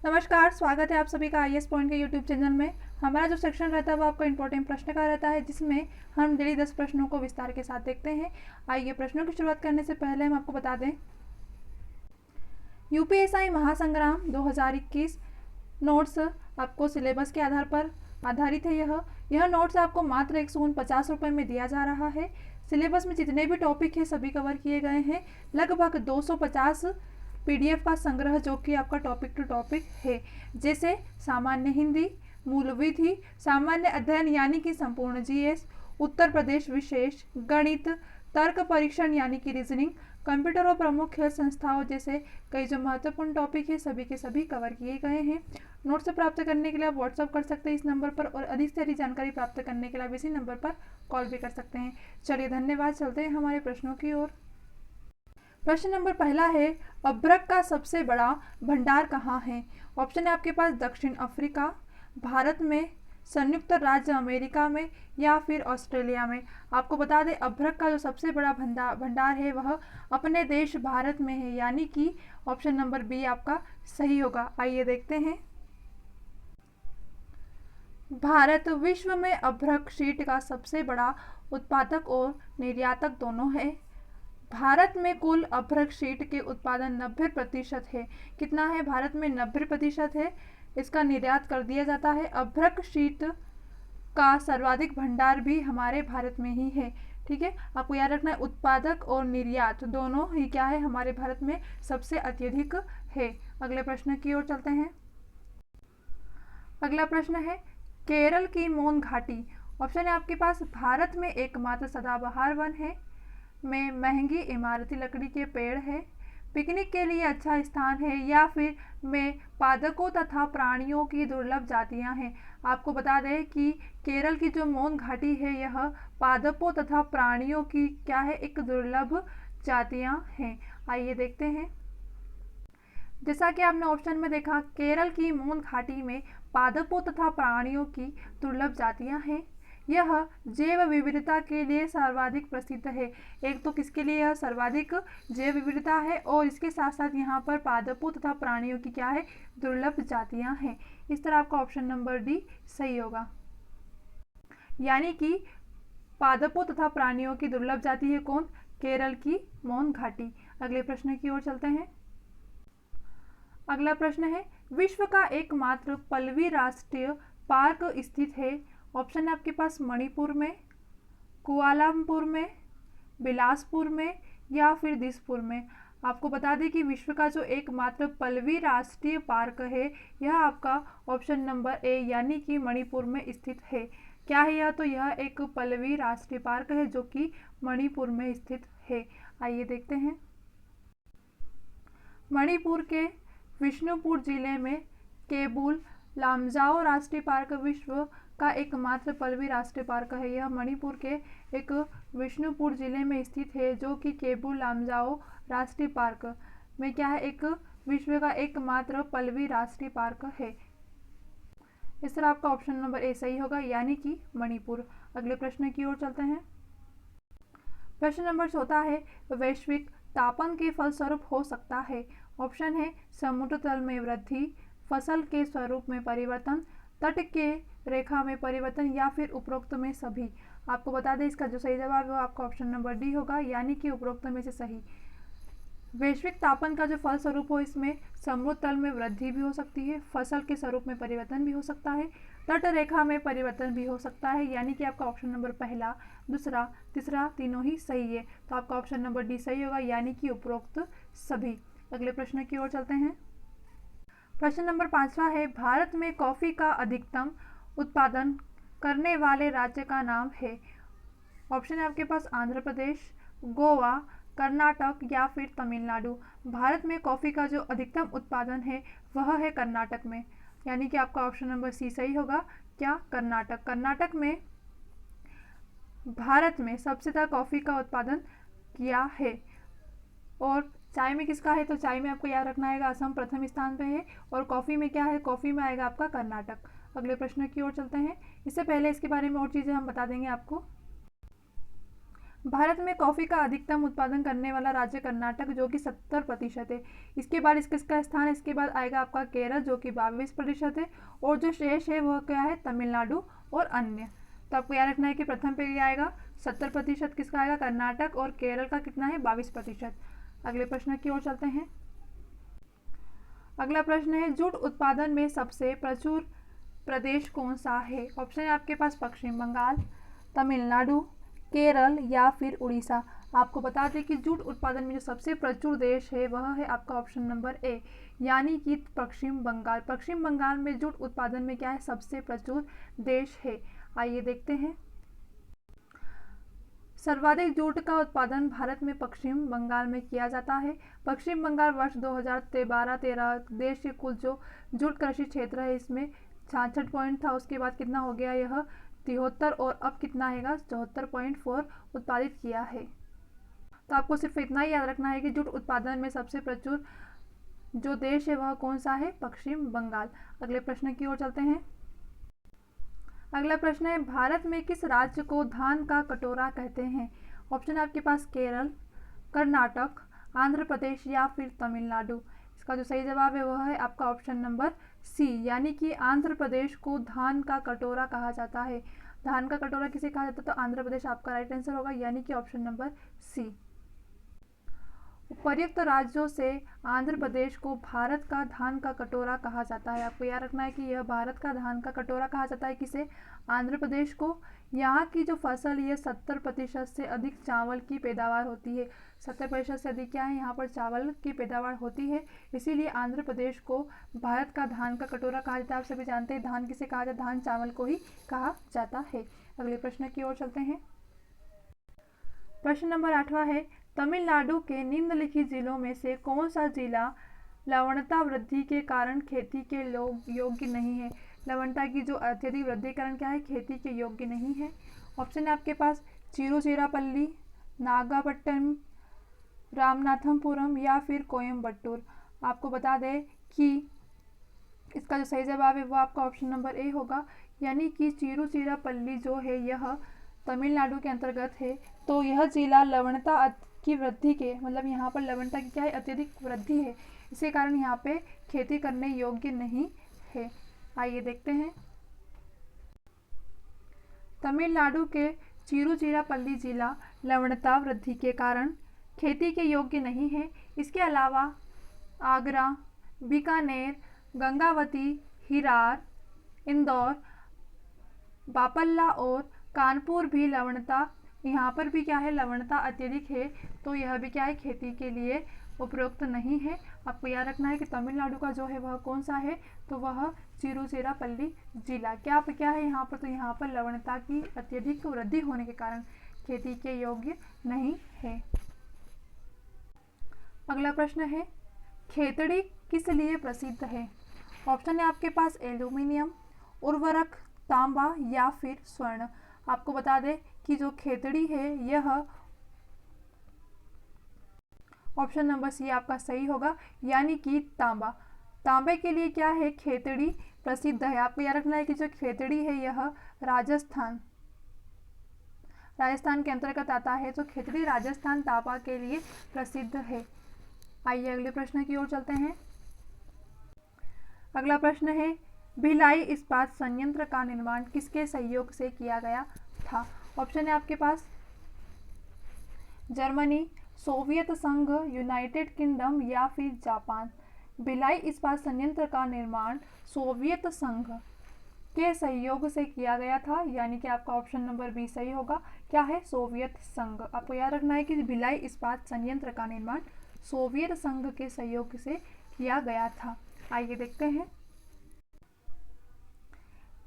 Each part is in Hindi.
नमस्कार, स्वागत है आप सभी का आईएएस पॉइंट के यूट्यूब चैनल में। हमारा जो सेक्शन रहता है वो आपका इंपॉर्टेंट प्रश्न का रहता है, जिसमें हम डेली 10 प्रश्नों को विस्तार के साथ देखते हैं। आइए प्रश्नों की शुरुआत करने से पहले हम आपको बता दें, यूपीएसआई महासंग्राम 2021 नोट्स आपको सिलेबस के आधार पर आधारित है। यह नोट्स आपको मात्र 149 रुपये में दिया जा रहा है। सिलेबस में जितने भी टॉपिक हैं सभी कवर किए गए हैं। लगभग 250 पीडीएफ का संग्रह जो कि आपका टॉपिक टू टॉपिक है, जैसे सामान्य हिंदी, मूल विधि, सामान्य अध्ययन यानी कि संपूर्ण जीएस, उत्तर प्रदेश विशेष, गणित, तर्क परीक्षण यानी कि रीजनिंग, कंप्यूटर और प्रमुख खेल संस्थाओं जैसे कई जो महत्वपूर्ण टॉपिक है सभी के सभी कवर किए गए हैं। नोट्स प्राप्त करने के लिए आप व्हाट्सअप कर सकते हैं इस नंबर पर, और अधिक से अधिक जानकारी प्राप्त करने के लिए आप इसी नंबर पर कॉल भी कर सकते हैं। चलिए धन्यवाद, चलते हैं हमारे प्रश्नों की ओर। प्रश्न नंबर पहला है, अभ्रक का सबसे बड़ा भंडार कहाँ है? ऑप्शन है आपके पास दक्षिण अफ्रीका, भारत में, संयुक्त राज्य अमेरिका में, या फिर ऑस्ट्रेलिया में। आपको बता दें अभ्रक का जो सबसे बड़ा भंडार है वह अपने देश भारत में है, यानी कि ऑप्शन नंबर बी आपका सही होगा। आइए देखते हैं। भारत विश्व में अभ्रक शीट का सबसे बड़ा उत्पादक और निर्यातक दोनों है। भारत में कुल अभ्रक शीट के उत्पादन 90% है। कितना है? भारत में 90% है। इसका निर्यात कर दिया जाता है। अभ्रक शीट का सर्वाधिक भंडार भी हमारे भारत में ही है। ठीक है, आपको याद रखना है उत्पादक और निर्यात दोनों ही क्या है हमारे भारत में सबसे अत्यधिक है। अगले प्रश्न की ओर चलते हैं। अगला प्रश्न है, केरल की मौन घाटी। ऑप्शन है आपके पास भारत में एकमात्र सदाबहार वन है, में महंगी इमारती लकड़ी के पेड़ है, पिकनिक के लिए अच्छा स्थान है, या फिर में पादपों तथा प्राणियों की दुर्लभ जातियां हैं। आपको बता दें कि केरल की जो मौन घाटी है यह पादपों तथा प्राणियों की क्या है, एक दुर्लभ जातियां हैं। आइए देखते हैं। जैसा कि आपने ऑप्शन में देखा, केरल की मौन घाटी में पादपों तथा प्राणियों की दुर्लभ जातियां हैं। यह जैव विविधता के लिए सर्वाधिक प्रसिद्ध है। एक तो किसके लिए यह सर्वाधिक जैव विविधता है, और इसके साथ साथ यहाँ पर पादपों तथा प्राणियों की क्या है, दुर्लभ जातियां हैं। इस तरह आपका ऑप्शन नंबर डी सही होगा, यानी कि पादपों तथा प्राणियों की दुर्लभ जाति है कौन? केरल की मौन घाटी। अगले प्रश्न की ओर चलते हैं। अगला प्रश्न है, विश्व का एकमात्र पल्लवी राष्ट्रीय पार्क स्थित है। ऑप्शन है आपके पास मणिपुर में, कुआलालंपुर में, बिलासपुर में, या फिर दिसपुर में। आपको बता दें कि विश्व का जो एकमात्र पल्लवी राष्ट्रीय पार्क है यह आपका ऑप्शन नंबर ए यानी कि मणिपुर में स्थित है। क्या है यह? तो यह एक पल्लवी राष्ट्रीय पार्क है जो कि मणिपुर में स्थित है। आइए देखते हैं। मणिपुर के विष्णुपुर जिले में केबुल लामजाओ राष्ट्रीय पार्क विश्व का एकमात्र पल्लवी राष्ट्रीय पार्क है। यह मणिपुर के एक विष्णुपुर जिले में स्थित है जो कि केबुल लामजाओ राष्ट्रीय पार्क में क्या है, एक विश्व का एकमात्र पल्लवी राष्ट्रीय पार्क है। इस तरह आपका ऑप्शन नंबर ए सही होगा, यानी कि मणिपुर। अगले प्रश्न की ओर चलते हैं। प्रश्न नंबर 14 है, वैश्विक तापन के फलस्वरूप हो सकता है। ऑप्शन है समुद्र तल में वृद्धि, फसल के स्वरूप में परिवर्तन, तट के रेखा में परिवर्तन, या फिर उपरोक्त में सभी। आपको बता दें इसका जो सही जवाब है वो आपका ऑप्शन नंबर डी होगा, यानी कि उपरोक्त में से सही। वैश्विक तापन का जो फलस्वरूप हो इसमें समुद्र तल में वृद्धि भी हो सकती है, फसल के स्वरूप में परिवर्तन भी हो सकता है, तट रेखा में परिवर्तन भी हो सकता है, यानी कि आपका ऑप्शन नंबर पहला, दूसरा, तीसरा तीनों ही सही है। तो आपका ऑप्शन नंबर डी सही होगा, यानी कि उपरोक्त सभी। अगले प्रश्न की ओर चलते हैं। प्रश्न नंबर 5वां है, भारत में कॉफी का अधिकतम उत्पादन करने वाले राज्य का नाम है। ऑप्शन है आपके पास आंध्र प्रदेश, गोवा, कर्नाटक, या फिर तमिलनाडु। भारत में कॉफी का जो अधिकतम उत्पादन है वह है कर्नाटक में, यानी कि आपका ऑप्शन नंबर सी सही होगा। क्या? कर्नाटक। कर्नाटक में भारत में सबसे ज़्यादा कॉफी का उत्पादन किया है। और चाय में किसका है? तो चाय में आपको याद रखना है असम प्रथम स्थान पे है, और कॉफ़ी में क्या है? कॉफ़ी में आएगा आपका कर्नाटक। अगले प्रश्न की ओर चलते हैं। इससे पहले इसके बारे में और चीज़ें हम बता देंगे आपको। भारत में कॉफ़ी का अधिकतम उत्पादन करने वाला राज्य कर्नाटक जो कि 70% है। इसके बाद इसका स्थान इसके बाद आएगा आपका केरल जो कि 22% है, और जो शेष है वह क्या है, तमिलनाडु और अन्य। तो आपको याद रखना है कि प्रथम पे क्या आएगा, 70% किसका आएगा, कर्नाटक, और केरल का कितना है, 22%। अगले प्रश्न की ओर चलते हैं। अगला प्रश्न है, जूट उत्पादन में सबसे प्रचुर प्रदेश कौन सा है? ऑप्शन है आपके पास पश्चिम बंगाल, तमिलनाडु, केरल या फिर उड़ीसा। आपको बता दें कि जूट उत्पादन में जो सबसे प्रचुर देश है वह है आपका ऑप्शन नंबर ए, यानी कि पश्चिम बंगाल। पश्चिम बंगाल में जूट उत्पादन में क्या है, सबसे प्रचुर देश है। आइए देखते हैं। सर्वाधिक जूट का उत्पादन भारत में पश्चिम बंगाल में किया जाता है। पश्चिम बंगाल वर्ष 2012-13 देश के कुल जो जूट कृषि क्षेत्र है इसमें 66 पॉइंट था, उसके बाद कितना हो गया यह 73, और अब कितना है 74.4 उत्पादित किया है। तो आपको सिर्फ इतना ही याद रखना है कि जूट उत्पादन में सबसे प्रचुर जो देश है वह कौन सा है, पश्चिम बंगाल। अगले प्रश्न की ओर चलते हैं। अगला प्रश्न है, भारत में किस राज्य को धान का कटोरा कहते हैं? ऑप्शन है आपके पास केरल, कर्नाटक, आंध्र प्रदेश या फिर तमिलनाडु। इसका जो सही जवाब है वह है आपका ऑप्शन नंबर सी, यानी कि आंध्र प्रदेश को धान का कटोरा कहा जाता है। धान का कटोरा किसे कहा जाता है, तो आंध्र प्रदेश आपका राइट आंसर होगा, यानी कि ऑप्शन नंबर सी। उपर्युक्त राज्यों से आंध्र प्रदेश को भारत का धान का कटोरा कहा जाता है। आपको याद रखना है कि यह भारत का धान का कटोरा कहा जाता है किसे, आंध्र प्रदेश को। यहाँ की जो फसल ये 70% से अधिक चावल की पैदावार होती है। 70% से अधिक क्या है, यहाँ पर चावल की पैदावार होती है, इसीलिए आंध्र प्रदेश को भारत का धान का कटोरा कहा जाता है। आप सभी जानते हैं धान किसे कहा जाता है, धान चावल को ही कहा जाता है। अगले प्रश्न की ओर चलते हैं। प्रश्न नंबर 8वां है, तमिलनाडु के निम्नलिखित जिलों में से कौन सा जिला लवणता वृद्धि के कारण खेती के योग्य नहीं है? लवणता की जो अत्यधिक वृद्धि के कारण क्या है, खेती के योग्य नहीं है। ऑप्शन है आपके पास तिरुचिरापल्ली, नागपट्टनम, रामनाथपुरम या फिर कोयम्बटूर। आपको बता दें कि इसका जो सही जवाब है वो आपका ऑप्शन नंबर ए होगा, यानी कि तिरुचिरापल्ली जो है यह तमिलनाडु के अंतर्गत है। तो यह जिला लवणता की वृद्धि के मतलब यहाँ पर लवणता की क्या है, अत्यधिक वृद्धि है, इसी कारण यहाँ पे खेती करने योग्य नहीं है। आइए देखते हैं। तमिलनाडु के तिरुचिरापल्ली जिला लवणता वृद्धि के कारण खेती के योग्य नहीं है। इसके अलावा आगरा, बीकानेर, गंगावती, हिरार, इंदौर, बापल्ला और कानपुर भी लवणता, यहाँ पर भी क्या है, लवणता अत्यधिक है, तो यह भी क्या है, खेती के लिए उपयुक्त नहीं है। आपको याद रखना है कि तमिलनाडु का जो है वह कौन सा है, तो वह तिरुचिरापल्ली जिला। क्या है यहाँ पर, तो यहाँ पर लवणता की अत्यधिक वृद्धि होने के कारण खेती के योग्य नहीं है। अगला प्रश्न है, खेतड़ी किस लिए प्रसिद्ध है? ऑप्शन है आपके पास एल्यूमिनियम, उर्वरक, तांबा या फिर स्वर्ण। आपको बता दें कि जो खेतड़ी है यह ऑप्शन नंबर सी आपका सही होगा, यानी कि तांबा। तांबे के लिए क्या है, खेतड़ी प्रसिद्ध है। आपको याद रखना है कि जो खेतड़ी है यह राजस्थान के अंतर्गत आता है, तो खेतड़ी राजस्थान तांबा के लिए प्रसिद्ध है। आइए अगले प्रश्न की ओर चलते हैं। अगला प्रश्न है, भिलाई इस्पात संयंत्र का निर्माण किसके सहयोग से किया गया था? ऑप्शन है आपके पास जर्मनी, सोवियत संघ, यूनाइटेड किंगडम या फिर जापान। भिलाई इस्पात संयंत्र का निर्माण सोवियत संघ के सहयोग से किया गया था, यानी कि आपका ऑप्शन नंबर बी सही होगा। क्या है, सोवियत संघ। आपको याद रखना है कि भिलाई इस्पात संयंत्र का निर्माण सोवियत संघ के सहयोग से किया गया था। आइए देखते हैं।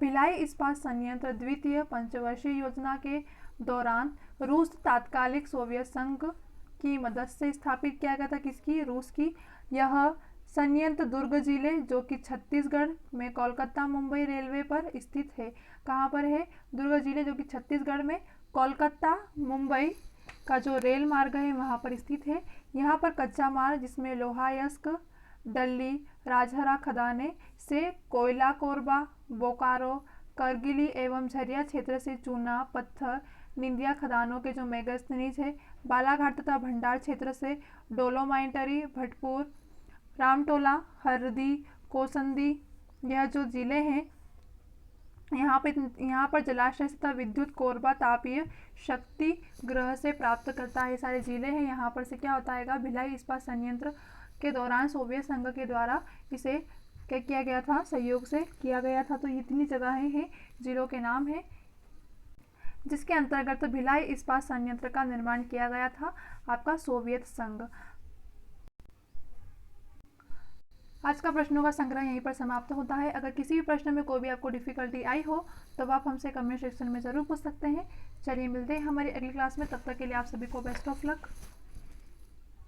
भिलाई इस्पात संयंत्र द्वितीय पंचवर्षीय योजना के दौरान रूस तात्कालिक सोवियत संघ की मदद से स्थापित किया गया था। किसकी, रूस की। यह संयंत्र दुर्ग जिले जो कि छत्तीसगढ़ में कोलकाता मुंबई रेलवे पर स्थित है। कहाँ पर है, दुर्ग जिले जो कि छत्तीसगढ़ में कोलकाता मुंबई का जो रेल मार्ग है वहाँ पर स्थित है। यहाँ पर कच्चा माल जिसमें लोहायस्क, डल्ली, राजहरा खदाने से कोयला, कोरबा, बोकारो, करगिली एवं झरिया क्षेत्र से चूना, पत्थर, निंदिया खदानों के जो मैगनीज है, बालाघाट तथा भंडार क्षेत्र से डोलोमाइटरी, भटपुर, रामटोला, हरदी, कोसंदी, यह जो जिले हैं यहाँ पर जलाशय तथा विद्युत कोरबा तापीय शक्ति ग्रह से प्राप्त करता है। ये सारे जिले हैं। यहाँ पर से क्या होता है, भिलाई इस्पात संयंत्र के दौरान सोवियत संघ के द्वारा इसे क्या किया गया था, सहयोग से किया गया था। तो इतनी जगहें हैं, जिलों के नाम हैं जिसके अंतर्गत भिलाई इस्पात संयंत्र का निर्माण किया गया था आपका सोवियत संघ। आज का प्रश्नों का संग्रह यहीं पर समाप्त होता है। अगर किसी भी प्रश्न में कोई भी आपको डिफिकल्टी आई हो तो आप हमसे कमेंट सेक्शन में ज़रूर पूछ सकते हैं। चलिए मिलते हैं हमारी अगली क्लास में, तब तक के लिए आप सभी को बेस्ट ऑफ लक।